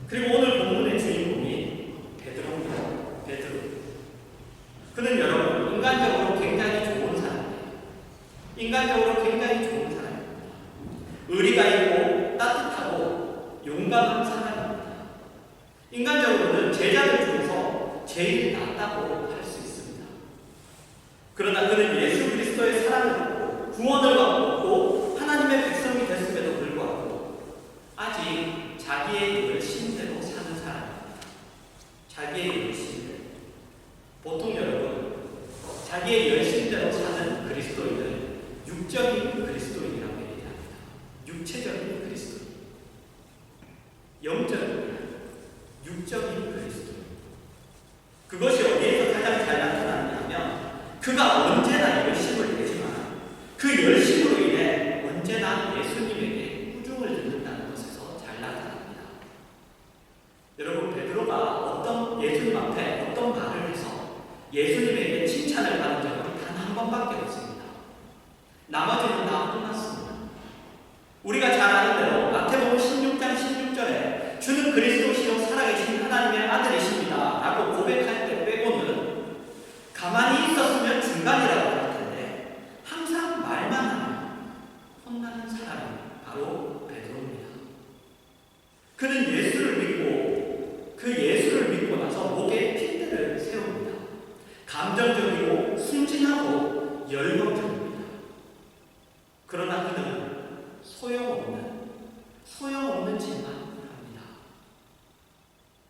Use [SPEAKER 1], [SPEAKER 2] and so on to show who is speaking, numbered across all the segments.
[SPEAKER 1] 그리고 오늘 본문의 주인공이 베드로입니다. 베드로. 그는 여러분 인간적으로 굉장히 좋은 사람이에요. 인간적으로 굉장히 좋은 사람입니다. 의리가 있고 따뜻하고 용감한 사람입니다. 인간적으로는 제자들 중에서 제일 낫다고 할 수 있습니다. 그러나 그는 예수 그리스도의 사랑을 받고 구원을 받고 하나님의 백성이 됐음에도 불구하고 아직 자기의 열심대로 사는 사람입니다. 자기의 열심대로. 보통 여러분 자기의 열심대로 사는 그리스도인을 육적인 그리스도인이라고 얘기합니다. 육체적인 그리스도인. 영적인 육적인 그리스도인. 그것이 어디에서 가장 잘 나타나느냐 하면 그가 언제나 열심을 내지만 그 열심으로 인해 언제나 예수님에게 꾸중을 듣는다는 것에서 잘 나타납니다. 여러분 베드로가 어떤 예수님 앞에 어떤 말을 해서 예수님에게 칭찬을 받은 적은 단 한 번밖에 없습니다. 나머지는 다 끝났습니다. 우리가 잘 아는 대로 마태복음 16장 16절에 주는 그리스도시요 살아계신 하나님의 아들이십니다 라고 고백할 때 빼고는 가만히 있었으면 중간이라고 할 텐데 항상 말만 하면 혼나는 사람이 바로 베드로입니다. 그는 예수를 믿고 그 예수를 믿고 나서 목에 핀대를 세웁니다. 감정적이고 순진하고 열광적입니다. 그러나 그는 소용없는 짓만 합니다.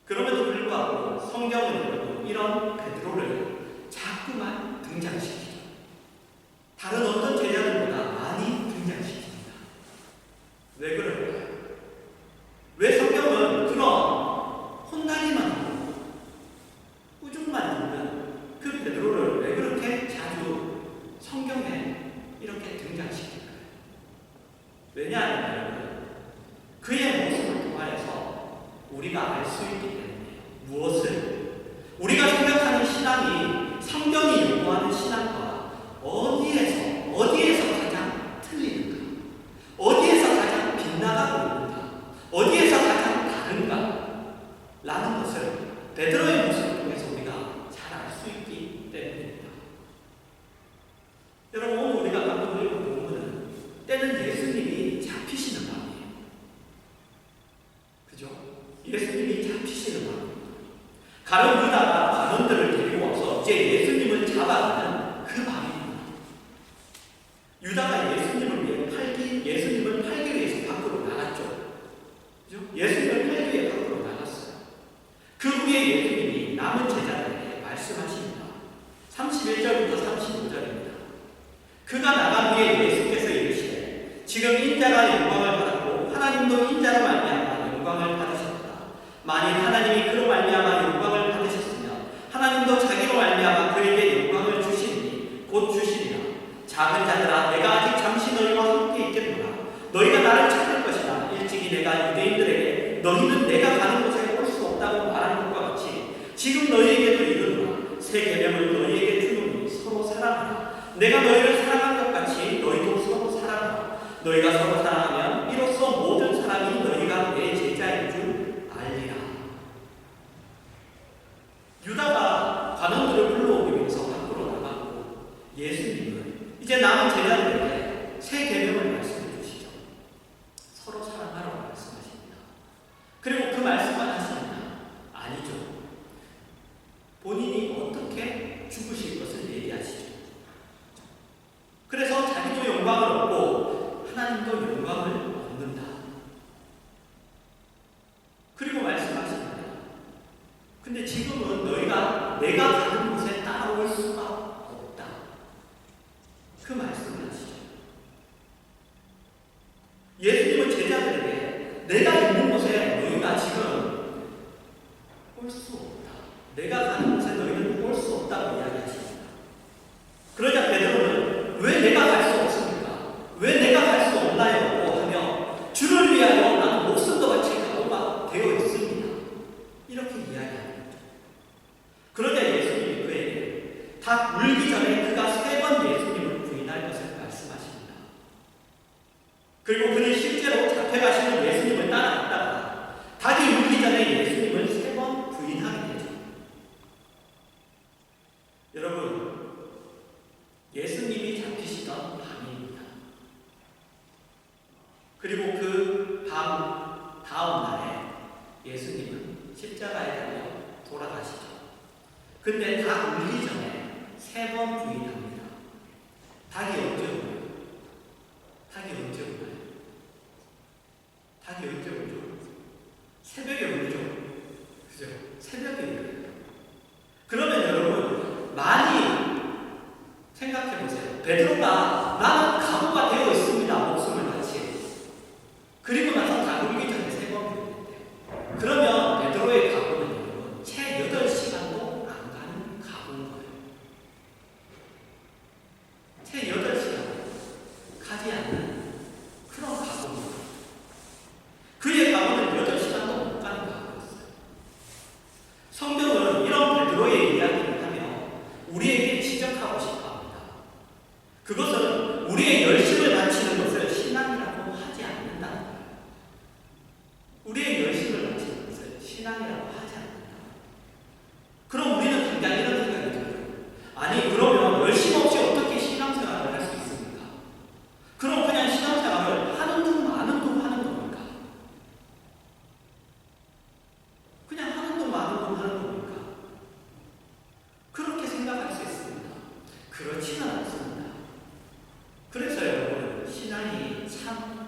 [SPEAKER 1] 그럼에도 불구하고 성경은 여러분 이런 베드로를 자꾸만 등장시키죠. 다른 어떤 제자들보다 많이 등장시킵니다. 왜 그럴까요? 왜 성경은 그런 혼나기만 하고 꾸중만 듣는 그 베드로를 왜 그렇게 자주 성경에 이렇게 등장시킬까요? 왜냐하면 그의 모습을 통하여서 우리가 알 수 있기 때문에 무엇을 우리가 생각하는 신앙이 성경이 요구하는 신앙과 어디에서 가장 틀리는가, 어디에서 가장 빗나가고 있는가, 어디에서 가장 다른가 라는 것을 베드로의 모습을 통해서 우리가 잘 알 수 있기 때문입니다. 여러분 오늘 우리가 방금 읽은 본문은 때는 예수님이 잡히시는 마음이에요. 그죠? 예수님이 잡히시는 마음입니다. 가룟 유다가 관원들을 데리고 와서 이제 예수님을 잡아가는 그 밤입니다. 유다가 예수님을 팔기 위해서 밖으로 나갔죠. 그죠? 예수님을 팔기 위해 밖으로 나갔어요. 그 후에 예수님이 남은 제자들에게 말씀하십니다. 31절부터 35절입니다. 그가 나간 후에 예수께서 이르시되 지금 인자가 영광을 받았고 하나님도 인자로 말미암아 영광을 받으셨다. 만일 하나님이 그로 말미암아 영광을 받으셨으면 하나님도 자기로 말미암아 그에게 영광을 주시니 곧 주시리라. 작은 자들아 내가 아직 잠시 너희와 함께 있겠노라. 너희가 나를 찾을 것이다. 일찍이 내가 유대인들에게 너희는 내가 가는 곳에 올 수 없다고 말하는 것과 같이 지금 너희에게도 이르노라. 새 계명을 너희에게 주노니 서로 사랑하라. 내가 너희를 사랑한 것 같이 너희도 서로 사랑하라. 너희가 서로 사랑하면 이로써 모든 사람이 너희가 내 제자인 줄 알리라. 유다가 관원들을 불러오기 위해서 밖으로 나가고 예수님은 이제 남은 제자들에게 새 계명을 말씀해 주시죠. 서로 사랑하라고 말씀하십니다. 그리고 그 말씀만 하시느냐? 아니죠. 본인이 어떻게 죽으실 것을 얘기하시죠. 그래서 자기도 영광을 얻고 하나님도 영광을 얻는다. 그리고 말씀하십니다. 근데 지금은 너희가 내가 가는 곳에 따라올 수가 없다. 그 말씀을 하시죠. 예수님은 제자들에게 내가 있는 곳에 너희가 지금 올 수 없다. 내가 가는 곳에 너희는 올 수 없다고 이야기하십니다. 그러자 베드로는 왜 내가 갈 수 없습니까? 왜 내가 갈 수 없나요? 하며 주를 위하여 나는 목숨도 바칠 각오가 되어 있습니다. 이렇게 이야기합니다. 그러자 예수님이 예수님은 십자가에 달려 돌아가시죠. 근데 닭 울기 전에 3번 부인합니다. 닭이 언제 울어요? 닭이 언제 울어요? 닭이 언제 울죠? 새벽에 울죠. 그죠? 새벽에 울어요. 그러면 여러분 많이 생각해 보세요. 베드로가 나는 각오가 되어 있습니다. 목숨을 바치. 그리고 나서 닭 울기 전에 3번 부인했대요. 그러면 베드로의 각오는 여러분 채 8시간도 안 가는 각오인 거예요. 채 8시간 가지 않는 그런 각오입니다. 그의 각오는 8시간도 못 가는 각오였어요. 성경은 이런 베드로의 이야기를 하며 우리에게 지적하고 싶어 합니다. 그것은 우리의 열심을 바치는 것을 신앙이라고 하지 않는다는 거예요. 우리의 열심을 바치는 것을 신앙이라고 하지 않는다. 그럼 우리는 당장 이런 생각이 들어요. 아니 그러면 열심 없이 어떻게 신앙생활을 할 수 있습니까? 그럼 그냥 신앙생활을 하는 둥 마는 둥 하는 겁니까? 그냥 하는 둥 마는 둥 하는 겁니까? 그렇게 생각할 수 있습니다. 그렇지는 않습니다. 그래서 여러분 신앙이 참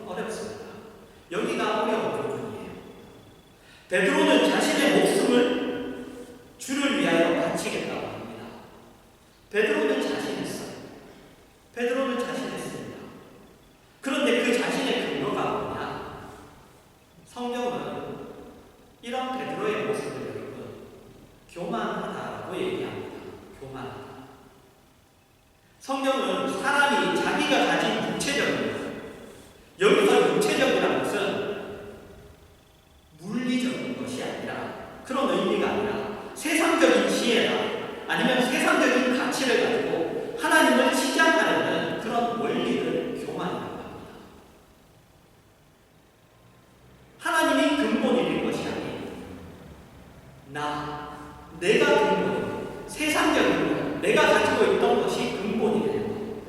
[SPEAKER 1] 어렵습니다. 여기가 어려운 부분이에요. 베드로는 자신의 목숨을 주를 위하여 바치겠다고 합니다. 베드로는 자신했어요. 베드로는 자신했습니다. 그런데 그 자신의 근거가 뭐냐? 성경은 이런 베드로의 모습을 여러분 교만하다라고 얘기합니다. 교만하다. 성경은 사람이 자기가 가진 육체적인 것, 여기서 육체적이라는 것은 물리적인 것이 아니라 그런 의미가 아니라 세상적인 지혜나 아니면 세상적인 가치를 가지고 하나님을 치장하려는 그런 원리를 교만이라고 합니다. 하나님이 근본이 된 것이 아닌 내가 근본이고 세상적인 것, 내가 가지고 있던 것이 근본이 되는 것,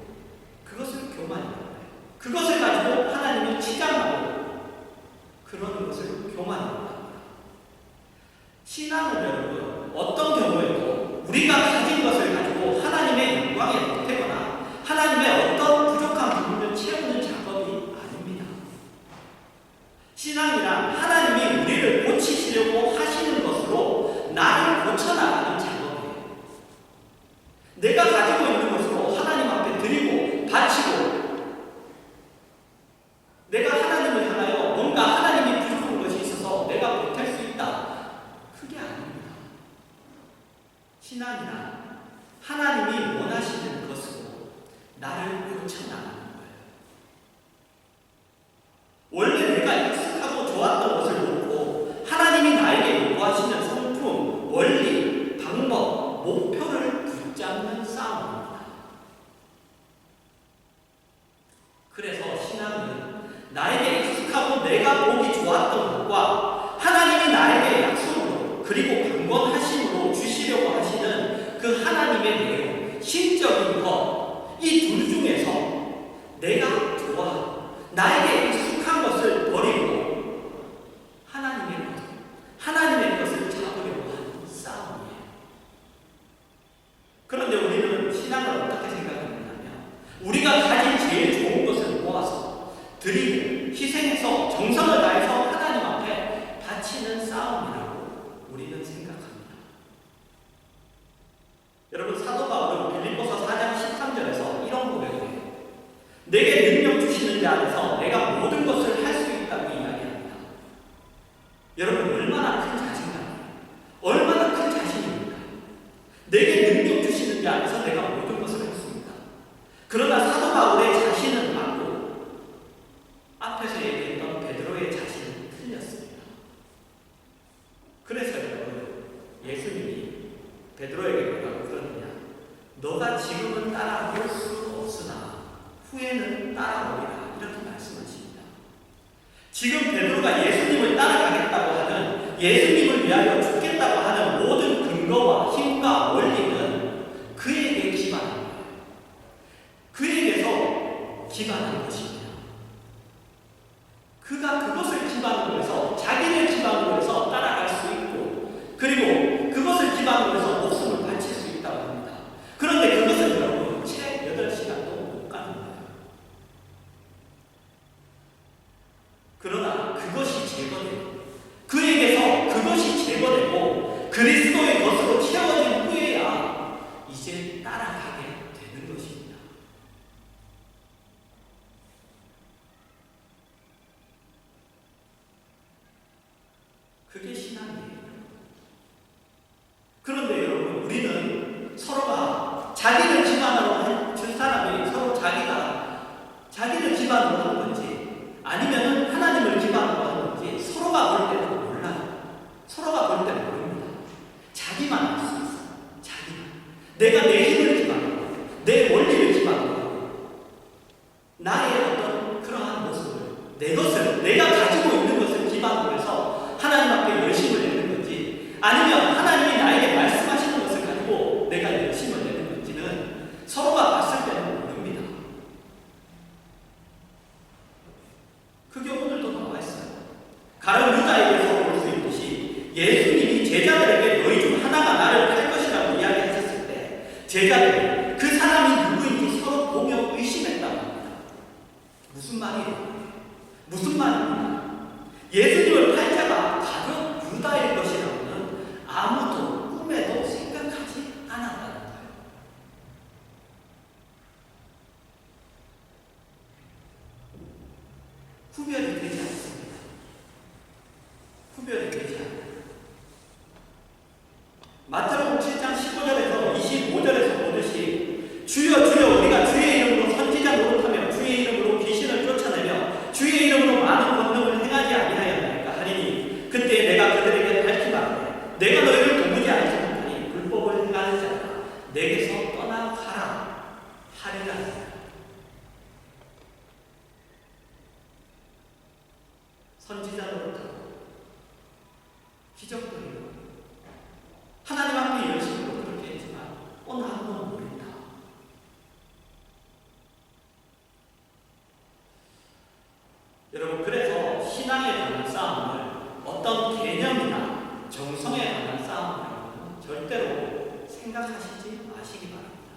[SPEAKER 1] 그것을 교만이라고 해요. 그것을 가지고 하나님을 치장하고 그런 것을 교만이라고 합니다. 신앙은 여러분 어떤 경우에도 우리가 가진 것을 가지고 하나님의 영광에 보태거나 하나님의 어떤 부족한 부분을 채우는 작업이 아닙니다. 신앙이란 하나님이 우리를 고치시려고 하시는 것으로 나를 고쳐나가는 작업이에요. 내가 가지고 있는 것으로 하나님 앞에 드리고 바치고 내가 하나님을 향하여 뭔가 하나님이 부족한 것이 있어서 내가 보탤 수 있다. 그게 아닙니다. 신앙이란 하나님이 원하시는 것으로 나를 고쳐나가는 거예요. 원래 내가 익숙하고 좋았던 것을 놓고 하나님이 나에게 요구하시는 성품, 원리, 방법, 목표를 붙잡는 싸움입니다. 그래서 신앙은 나에게 익숙하고 내가 보기 좋았던 것과 하나님이 나에게 약속으로 그리고 강권하심으로 주시려고 하시는 그 하나님의 내용, 신적인 것, 이 둘 중에서 내가 좋아, 나에게 익숙한 것을 버리고 하나님의 것을 잡으려고 하는 싸움이에요. 그런데 우리는 신앙을 어떻게 생각하느냐면 우리가 가진 제일 좋은 것을 모아서 드리고 희생해서 정성을 다해서 하나님 앞에 바치는 싸움이라고 우리는 생각합니다. 여러분 사도 바울은 빌립보서 4장 13절에서 이런 고백을 해요. 내게 능력 주시는 자 안에서 내가 모든 것을 할 수 있다고 이야기합니다. 여러분 얼마나 큰 자신감이에요. 얼마나 큰 자신입니까? 내게 능력 주시는 자 안에서 내가 모든 것을 할 수 있다. 그러나 사도 바울의 자신은 맞고 앞에서 얘기했던 베드로의 자신은 틀렸습니다. 그래서 여러분 예수님이 베드로에게 뭐라고 그러느냐? 너가 지금은 따라올 수 없으나 후에는 따라오리라 이렇게 말씀하십니다. 지금 베드로가 예수님을 따라가겠다고 하는 예수님을 위하여 죽겠다고 하는 모든 근거와 힘과 원리는 그에게 기반한 거예요. 그에게서 기반한 것입니다. 그가 그것을 기반으로 해서 자기를 기반으로 그리스도의 것으로 채워진 후에야 이제 따라가게 되는 것입니다. 그게 신앙이에요. 그런데 여러분, 우리는 서로가 자기를 기반으로 한 사람이 서로 자기를 기반으로 하는 건지 아니면 하나님을 기반으로 하는 건지 서로가 볼 때는 몰라요. 서로가 볼 때는 모릅니다. 자기만 알 수 있어요. 자기만. 내가 내 힘을 기반으로 하고 내 원리를 기반으로 하고 나의 어떤 그러한 모습을 내 것을 내가 가지고 있는 것을 기반으로 해서 하나님 앞에 열심을 내는 건지 아니면 하나님이 나에게 말씀하시는 것을 가지고 내가 열심을 내는 건지는 서로가 봤을 때는 모릅니다. 그게 오늘도 나와 있어요. 가룟 유다에게서 볼 수 있듯이 예수님이 제자들에게 너희 중 하나가 나를 팔 것이라고 이야기하셨을 때 제자들이 그 사람이 누구인지 서로 보며 의심했다고 합니다. 무슨 말이에요? 무슨 말입니까? 예수님을 팔 자가 가룟 유다일 것이라고는 아무도 꿈에도 생각하지 않았다는 거예요. 구별이 되지 않습니다. 구별이 되지 않아요. 마태복음 7장 15절에서 25절에서 보듯이 주여 주여 우리가 주의 이름으로 선지자 노릇하며 주의 이름으로 귀신을 쫓아내며 주의 이름으로 많은 권능을 행하지 아니하였나이까 하리니 그때 내가 그들에게 밝히 말하되 내가 너희를 도무지 알지 못하니 불법을 행하는 자가 내게서 떠나가라 하리라. 선지자 노릇하고 기적도 이루고 하나님 앞에 열심으로 그렇게 했지만 나는 모른다. 여러분, 그래서 신앙에 관한 싸움을 어떤 개념이나 정성에 관한 싸움을 절대로 생각하시지 마시기 바랍니다.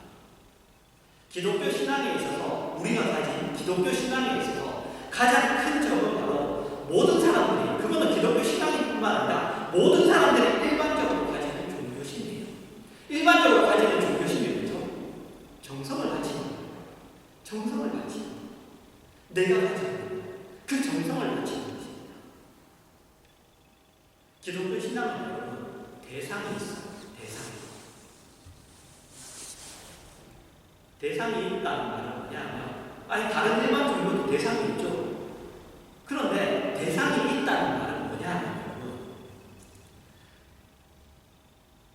[SPEAKER 1] 기독교 신앙에 있어서 우리가 가진 기독교 신앙에 있어서 가장 큰 점은 바로 모든 사람들이, 그거는 기독교 신앙뿐만 아니라 모든 사람들이 일반적으로 가지는 종교심이에요. 일반적으로 가지는 종교심이 뭐죠? 정성을 바치는 거예요. 정성을 바치는 거예요. 내가 가지는 그 정성을 바치는 것입니다. 기독교 신앙은 여러분 대상이 있어요. 대상이 있다는 말은 뭐냐면 다른 일반 종교도 대상이 있죠. 그런데 대상이 있다는 말은 뭐냐면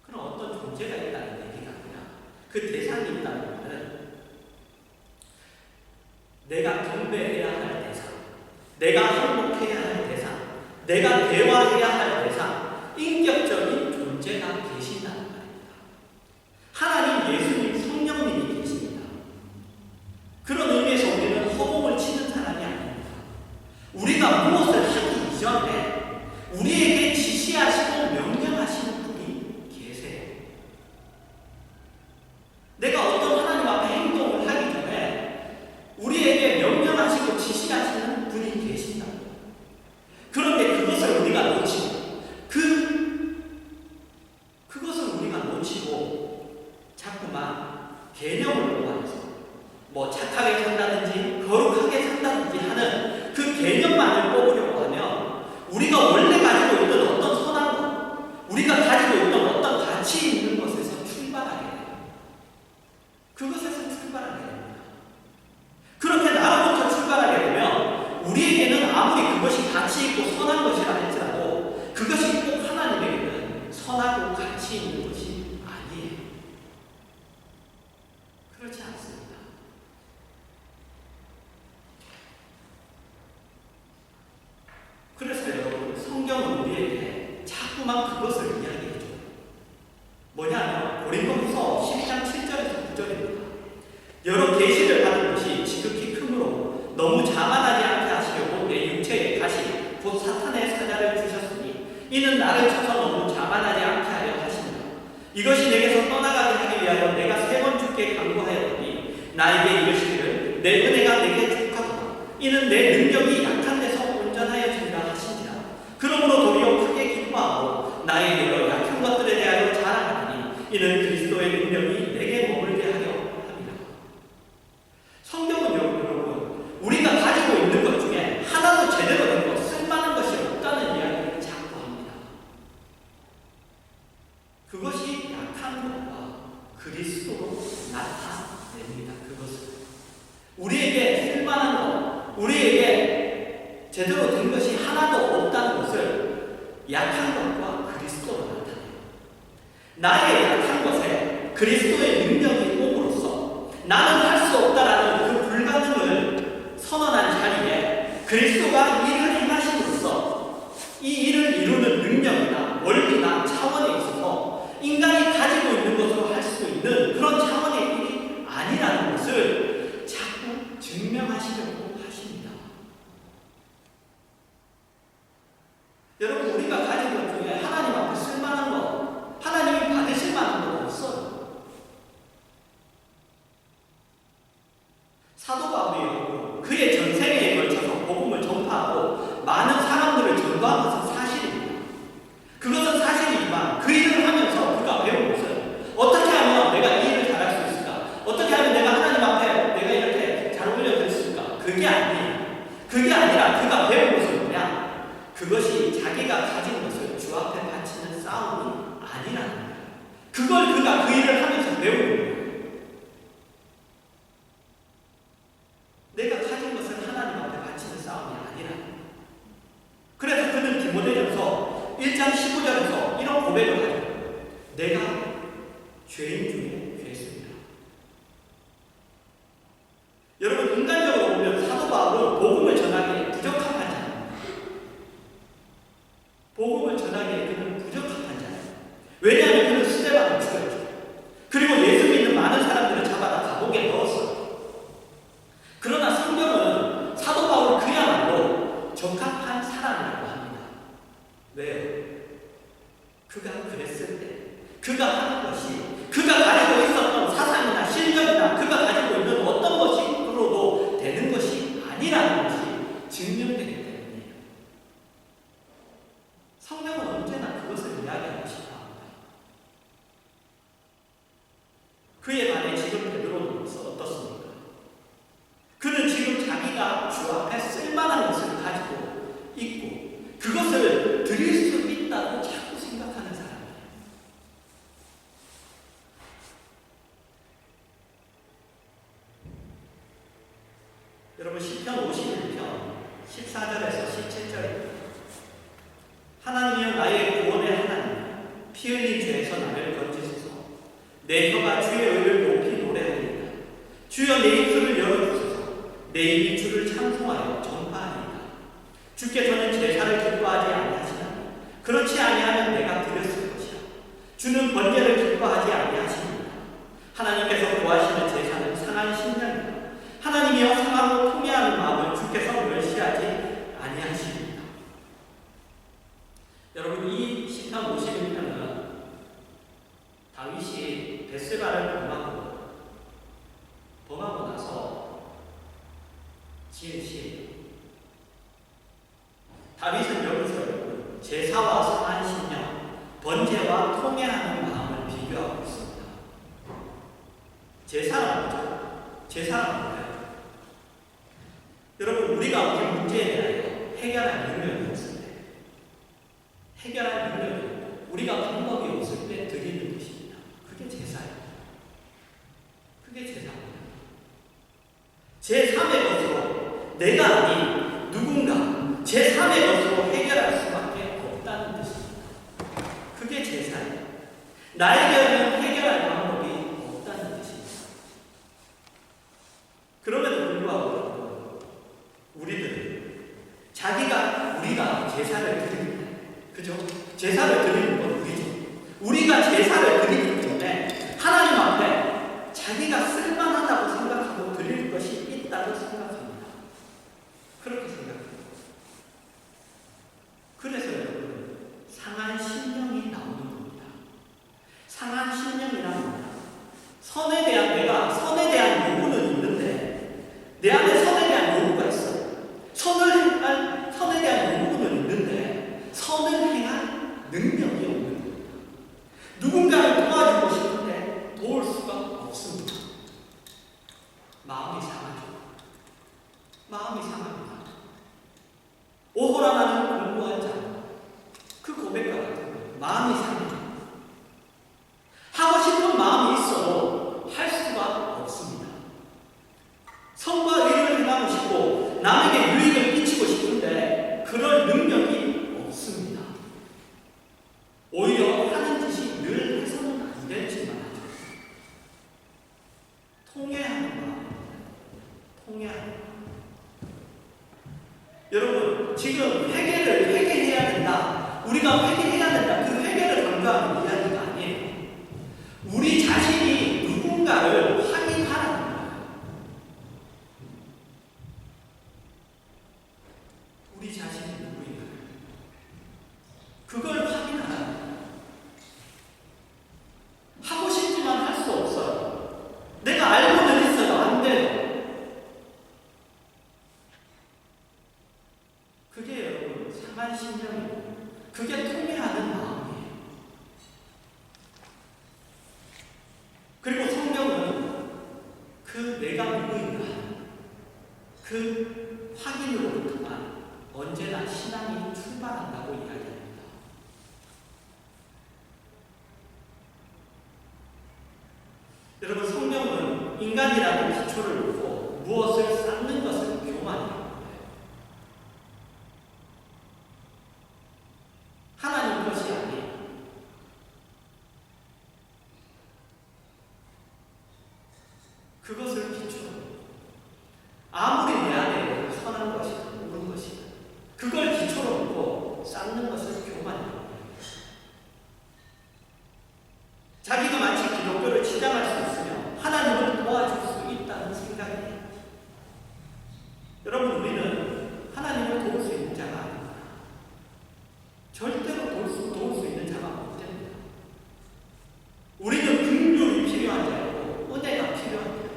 [SPEAKER 1] 그런 어떤 존재가 있다는 얘기가 아니라 그 대상이 있다는 말은 내가 경배해야 할 대상, 내가 행복해야 할 대상, 내가 대화해야 할 대상, 인격적인 존재가 계신다는 말입니다. 하나님, 예수님, 성령님이 계십니다. 그런 의미에서 우리는 허공을 치는 사람이 아닙니다. 우리가 무엇을 하기 이전에 우리에게 지시하시고 명령하시는 분이 계세요. 내가 어떤 하나님 앞에 행동을 하기 전에 우리에게 명령하시고 지시하시는 분이 계신다. 그런데 그것을 우리가 놓치고 그것을 우리가 놓치고 자꾸만 개념을 보완해서 착하게 산다든지 거룩하게 산다든지 하는 그 개념만을 뽑으려고 하면 우리가 원래 가지고 있던 어떤 선한 것, 우리가 가지고 있던 어떤 가치 있는 것에서 출발하게 돼요. 그것에서 출발하게 됩니다. 그렇게 나로부터 출발하게 되면 우리에게는 아무리 그것이 가치 있고 선한 것이라 할지라도 그것이 꼭 하나님에게는 선하고 가치 있는 것이 아니에요. 그렇지 않습니다. 그래서 여러분, 성경은 우리에게 자꾸만 그것을 이야기해줘요. 뭐냐면 고린도후서 12장 7절에서 9절입니다. 여러 계시를 받은 것이 지극히 크므로 너무 자만하지 않게 하시려고 내 육체에 가시 곧 사탄의 사자를 주셨으니 이는 나를 쳐서 너무 자만하지 않게 하려 하시니라. 이것이 내게서 떠나가게 하기 위하여 내가 3번 주께 간구하였더니 나에게 이르시기를 내 은혜가 내게 족하도다. 이는 내 능력이 약한 데서 온전하여지리라 하시니라. 그러므로 도리어 크게 기뻐하고 나의 여러 약한 것들에 대하여 그리스도로 나타냅니다. 그것은 우리에게 쓸만한 것, 우리에게 제대로 된 것이 하나도 없다는 것을 약한 것과 그리스도로 나타내요. 나의 약한 것에 그리스도의 능력이 옴으로써 나는 할 수 없다라는 그 불가능을 선언한 자리에 그리스도가 일을 행하심으로써 이 일을 이루는 능력이나 원리나 차원에 있어서 인간이 가지고 있는 것으로 할 수 있는 그런 차원의 일이 아니라는 것을 자꾸 증명하시려고 하십니다. 여러분, 우리가 가진 것 중에 하나님 앞에 쓸만한 것, 하나님이 받으실 만한 것 없어요. 사도 바울이요, 그의 전생에 걸쳐서 복음을 전파하고 많은 사람들을 전도한 것은 사실입니다. 그것은 사실이지만 그 일을 하면서 그가 배운 것은 어떻게 하면 내가 이 일을 잘할 수 있을까? 어떻게 하면 내가 하나님 앞에 내가 이렇게 잘 올려드릴 수 있을까? 그게 아니에요. 그게 아니라 그가 배운 것은 뭐냐? 그것이 자기가 가진 것을 주 앞에 바치는 싸움이 아니라는 거예요. 그걸 그가 그 일을 하면서 배우는 거예요. 내가 가진 것을 하나님 앞에 바치는 싸움이 아니라는 거예요. 그래서 그는 디모데전서 1장 15절에서 이런 고백을 하죠. 내가 죄인 중에 죄수입니다. 여러분, 인간적으로 보면 사도 바울은 복음을 전하기에 부적합한 자입니다. 복음을 전하기에 그는 부적합한 자예요. 왜냐하면 그는 스데반을 죽였죠. 그리고 예수 믿는 많은 사람들을 잡아다 감옥에 넣었어요. 그러나 성경은 사도 바울 그야말로 적합한 사람이라고 합니다. 왜요? 그가 그랬을 때 그가 하는 것이 그가 가지고 있었던 사상이나 실력이나 그가 가지고 있는 어떤 것으로도 되는 것이 아니라는 것이 증명되기 때문이에요. 성경은 언제나 그것을 이야기하고 싶어 합니다. 그에 반해 지금 베드로는 어떻습니까? 그는 지금 자기가 주 앞에 쓸만한 것을 가지고 있고 그것을 드릴 수 있다고 자꾸 생각하는 사람이에요. 여러분, 시편 51편 14절에서 17절입니다. 하나님이여 나의 구원의 하나님, 피 흘린 죄에서 나를 건지소서. 내 혀가 주의 의를 높이 노래하리이다. 주여 내 입술을 열어주소서. 내 입이 주를 찬송하여 전파하리이다. 주께서는 제사를 기뻐하지 아니하시나니 그렇지 아니하면 내가 드렸을 것이라. 주는 번제를 기뻐하지 아니하시니라. 하나님께서 구하시는 제사는 상한 심령이다. 하나님이여 상하고 통회하는 마음을 주께서 멸시하지 아니하시니라. 여러분, 이 시편 51편은 다윗이 벳세바를 범하고 나서 지은 시예요. 다윗은 여기서 제사와 상한 심령, 번제와 통회하는 마음을 비교하고 있습니다. 제사는 뭐죠? 제사는 뭐예요? 여러분, 우리가 우리 문제에 대하여 해결할 능력이 없을 때, 해결할 능력이 없고 우리가 방법이 없을 때 드리는 것입니다. 그게 제사예요. 그게 제사입니다. 제3의 것으로 내가 아닌 누군가 제3의 것으로 해결할 수밖에 없다는 뜻입니다. 그게 제사예요. 나에게는 해결할 방법이 없다는 뜻입니다. 그럼에도 불구하고 우리들은 우리가 제사를 드립니다. 그죠? 제사를 드리는 건 우리죠. 우리가 제사를 드리기 때문에 하나님 앞에 자기가 쓸만하다고 생각하고 드릴 것이 있다고 생각합니다. 그렇게 생각합니다. 그래서 여러분, 상한 심령이 나오는 겁니다. 상한 심령이란 뭐냐? 선에 대한 요구는 있는데 내 안에 선에 대한 요구가 있어요. 선에 대한 요구는 있는데 선을 행할 능력이 없는 겁니다. 누군가를 도와주고 싶은데 도울 수가 없습니다. 마음이 상하죠. 마음이 상합니다. 오호라 나는 공부한 자, 그 고백과 같은 거예요. 마음이 상합니다. 하고 싶은 마음이 있어도 우리가 회개해야 된다. 그 회개를 강조하는 이야기가 아니에요. 우리 자신이 누군가를 확인하라는 거예요. 우리 자신이 누구인가? 그걸 확인하라는 거예요. 하고 싶지만 할 수 없어요. 내가 알고는 있어요. 안 돼요. 그게 여러분 상한 심정이고 그게 통해하는 마음이에요. 그리고 성경은 그 내가 누구인가 그 확인으로부터만 언제나 신앙이 출발한다고 이야기합니다. 여러분 성경은 인간이라는 기초를 놓고 무엇을 쌓는 것을 교만해요. 하나님 것이 아니에요. 그것을 기초로 아무리 내 안에 선한 것이든 옳은 것이든 그걸 기초로 놓고 쌓는 것을 교만해요. 자기가 마치 기독교를 치장할 수 있으며 하나님을 도와줄 수 있다는 생각이에요. 여러분 우리는 하나님을 도울 수 있는 자가 아닙니다. 절대로 도울 수 있는 자가 못 됩니다. 우리는 긍휼이 필요한 자고 은혜가 필요한 자예요.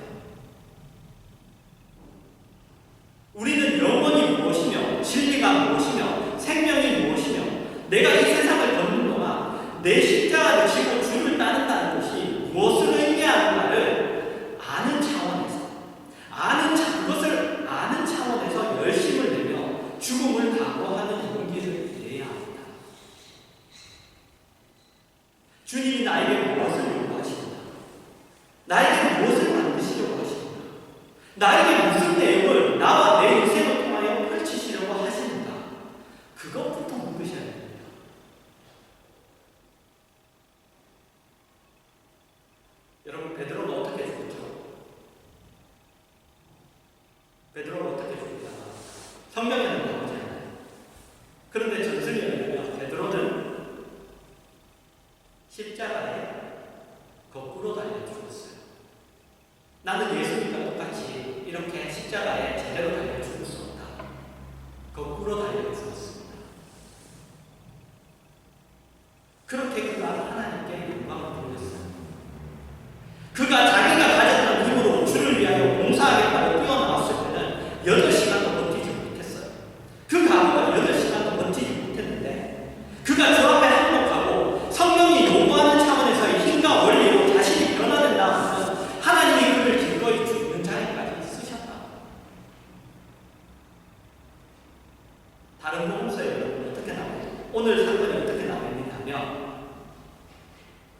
[SPEAKER 1] 우리는 영원이 무엇이며 진리가 무엇이며 생명이 무엇이며 내가 이 세상을 걷는 동안 내 십자가를 지고 주를 따른다는 것이 무엇을 의미하는가를 아는 차원에서 그것을 아는 차원에서 열심을 내며 죽음을 각오하는 용기를 내야 합니다. 주님이 나에게 무엇을 요구하십니까? 나에게 무엇을 만드시려고 하십니까? 나에게 무슨 내용을 나와 내 인생을 통하여 펼치시려고 하십니까? 그것부터 묻으셔야 됩니다. 여러분 베드로는 어떻게 죽었죠? 베드로는 어떻게 죽었다? 성경에는 나오지 않아요. 그런데 전승에 의하면 베드로는 십자가에 거꾸로 달려 죽었어요. 나는 예수님과 똑같이 이렇게 십자가에 제대로 달려 죽을 수 없다. 거꾸로 달려 죽었습니다. 그렇게 그가 하나님께 영광을 돌렸어요. 그가 자기가 가졌던 힘으로 주를 위하여 봉사하겠다고 뛰어나왔을 때는 8시간도 버티지 못했어요. 그 가구가 8시간도 버티지 못했는데 그가 주 앞에 항복하고 성령이 요구하는 차원에서의 힘과 원리로 자신이 변화된다 하면 하나님이 그를 기꺼이 죽는 자리까지 쓰셨다. 다른 복음서에 어떻게 나와요? 오늘 사건이 어떻게 나와 있느냐면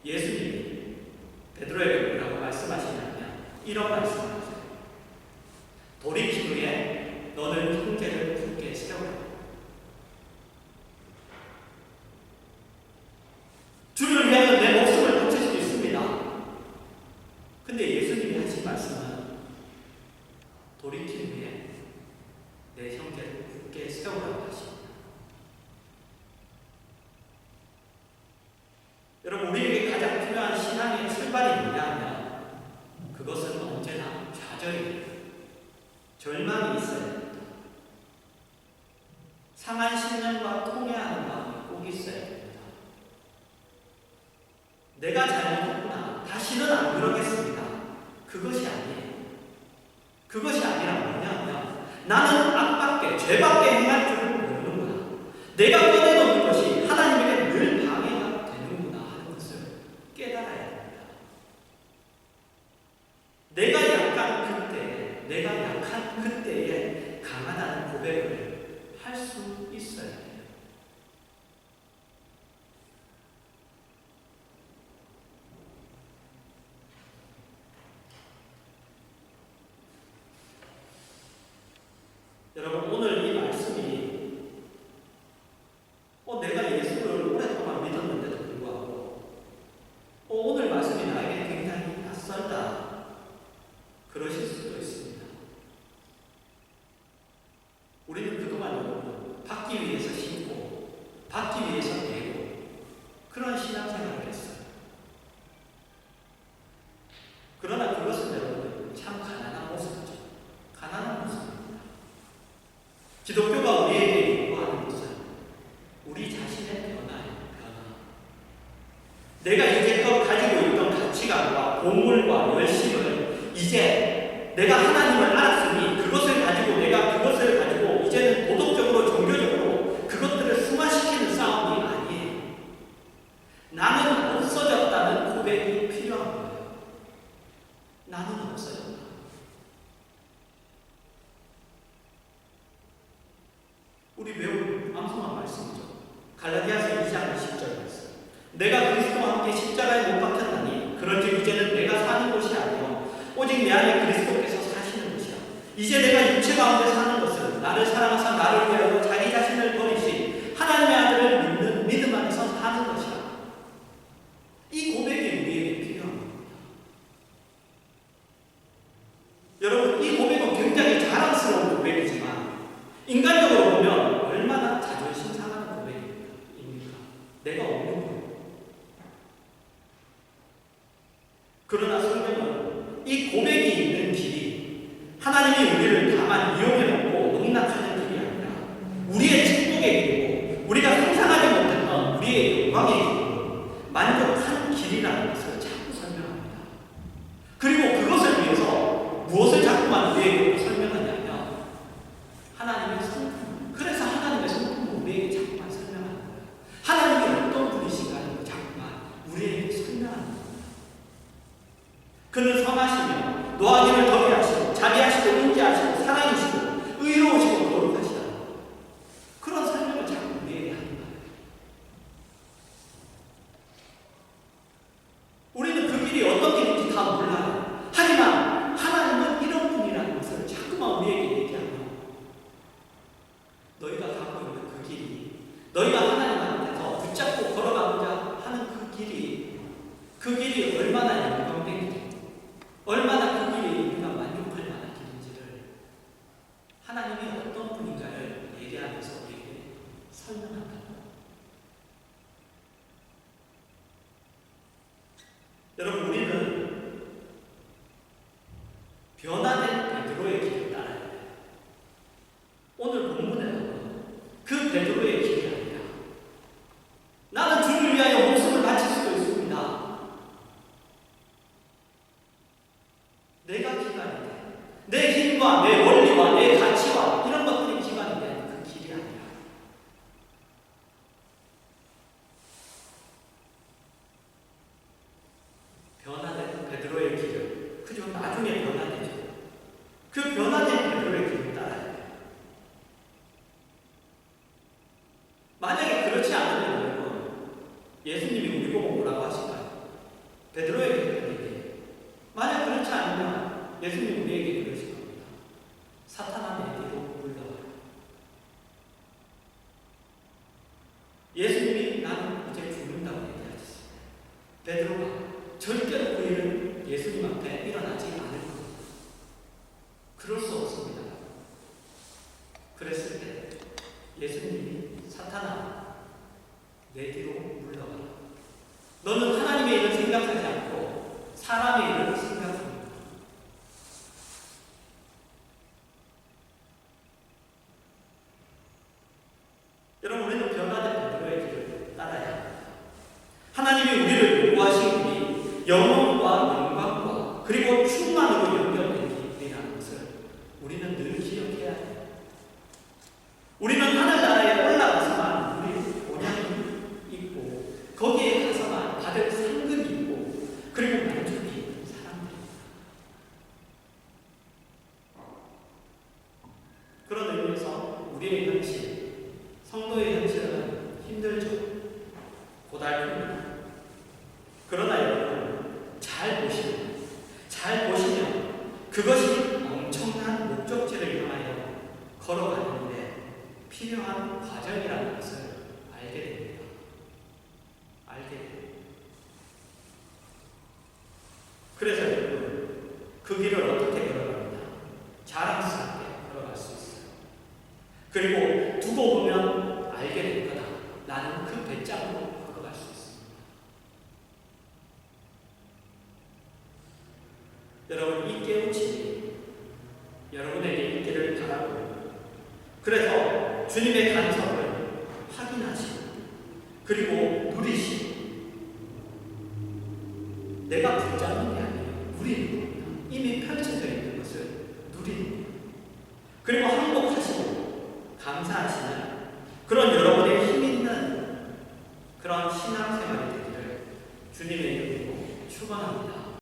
[SPEAKER 1] 예수님이 베드로에게 뭐라고 말씀하시냐면 이런 말씀을 하세요. 돌이킨 후에 너는 형제를 굳게 세우라. 주를 위하여 내 목숨을 바칠 수도 있습니다. 근데 예수님이 하신 말씀은 돌이킨 후에 내 형제를 굳게 세우라고 하십니다. 여러분 우리에게 가장 필요한 신앙의 출발이 뭐냐면 그것은 언제나 좌절이에요. 절망이 있어야 됩니다. 상한 신념과 통해하는 마음이 꼭 있어야 됩니다. 내가 잘못했구나. 다시는 안 그러겠습니다. 그것이 아니에요. 그것이 아니라 뭐냐면 나는 악밖에 죄밖에 행할 줄을 모르는구나. 내가 꺼내놓는 것이 하나님에게 늘 방해가 되는구나 하는 것을 깨달아야 됩니다. 내가 약한 그때에 강하다는 고백을 할 수 있어야 돼요. 여러분 오늘 이 말씀이 그런 신앙생활을 했어요. 그러나 그것은 여러분 참 가난한 모습이죠. 가난한 모습입니다. 기독교가 우리에게 요구하는 것은 우리 자신의 변화예요. 변화. 내가 이제껏 가지고 있던 가치관과 본물과 열심을 이제 내가 하나님을 알았으니 그것을 가지고 내가 그것을 가지고 이제는 도덕적으로 종교적으로 그것들을 승화시키는 싸움이 아니에요. 나는 없어졌다는 고백이 필요한 거예요. 나는 없어졌다. 우리 매우 암송한 말씀이죠. 갈라디아서 2장 10절 말씀. 내가 그리스도와 함께 십자가에 못 박혔나니 그런즉 이제는 내가 사는 것이 아니요 오직 내 안에 그리스도께서 사시는 것이야. 이제 내가 육체 가운데 사는 것은 나를 사랑하사 나를 위하여 자기 자신을 버리신 하나님의 아들을 믿는 믿음 안에서 사는 것이야. 이 고백이 우리에게 필요한 겁니다. 여러분, 이 고백은 굉장히 자랑스러운 고백이지만 인간적으로 보면 얼마나 자존심 상하는 고백입니까? 내가 없는 거예요. 그러나 성경은 이 고백이 있는 길이 하나님이 우리를 다만 이용해놓고 농락하는 길이 아니라 우리의 축복의 길이고 우리가 상상하지 못했던 우리의 영광의 길이고 만족하는 길이라는 것을 자꾸 설명합니다. 그리고 그것을 위해서 무엇을 자꾸만 우리에게 설명하냐면 하나님의 성품. 그래서 하나님의 성품을 우리에게 자꾸만 설명하는 거예요. 하나님이 어떤 분이신가를 자꾸만 우리에게 설명하는 거예요. 그는 선하시며 노하기를 더디 하시고 자비하시고 인자하시고 사랑이시고 의로우시고 거룩하시다. 그런 설명을 자꾸 우리에게 하는 거예요. 우리는 그 길이 어떤 길인지 다 몰라요. 하지만 하나님은 이런 분이라는 것을 자꾸만 우리에게 얘기하며 너희가 가고 있는 그 길이 너희가 하나님 앞에서 붙잡고 걸어가고자 하는 그 길이 얼마나 영광된 길인지 얼마나 그 길이 우리가 만족할 만한 길인지를 하나님이 어떤 분인가를 얘기하면서 우리에게 설명한다. 여러분, 우리는 변화된 베드로의 길을 따라야 해요. 오늘 본문에는 그 베드로의 길이 아니라 나는 주를 위하여 목숨을 바칠 수도 있습니다. 내가 기반이 돼. 내 힘과 내 원리와 내 가치와 이런 것들이 기반이 된 그 길이 아니라 변화된 베드로의 길을 그저 나중에 변화되죠. 그 변화된 베드로의 길을 따라야 돼요. 만약에 그렇지 않으면 여러분 예수님이 우리 보고 뭐라고 하실까요? 베드로의 길을 만약 그렇지 않으면 예수님 우리에게 그러실 겁니다. 사탄아 내 뒤로 물러가라. 예수님이 나는 이제 죽는다고 얘기하셨습니다. 베드로가 절대로 그 일은 예수님 앞에 일어나지 않을 겁니다. 그럴 수 없습니다. 그랬을 때 예수님이 사탄아 내 뒤로 물러가라. 너는 하나님의 일을 생각하지 않고 사람의 일을 생각합니다. 여러분, 우리는 변화된 베드로의 길을 따라야 합니다. 하나님이 우리를 요구하신 길이 영혼과 영광과 그리고 충만으로 연결된 길이라는 것을 우리는 늘 기억해야 해요. 우리는 하늘나라에 올라가서만 우리 본향이 있고 거기에 가서만 받을 상급이 있고 그리고 만족이 있는 사람들입니다. 그런 의미에서 우리의 현실, 성도의 현실은 힘들죠. 고달픕니다. 그러나 여러분 잘 보시면 그것이 엄청난 목적지를 향하여 걸어가는데 필요한 과정이라는 것을 알게 됩니다. 그래서 여러분 그 길을 어떻게 걸어갑니다. 자랑스럽게 걸어갈 수 있어요. 그리고 두고 보면 알게 될 거다. 나는 그 배짱으로 걸어갈 수 있습니다. 그래서 주님의 간섭을 확인하시고 그리고 누리시고 내가 붙잡는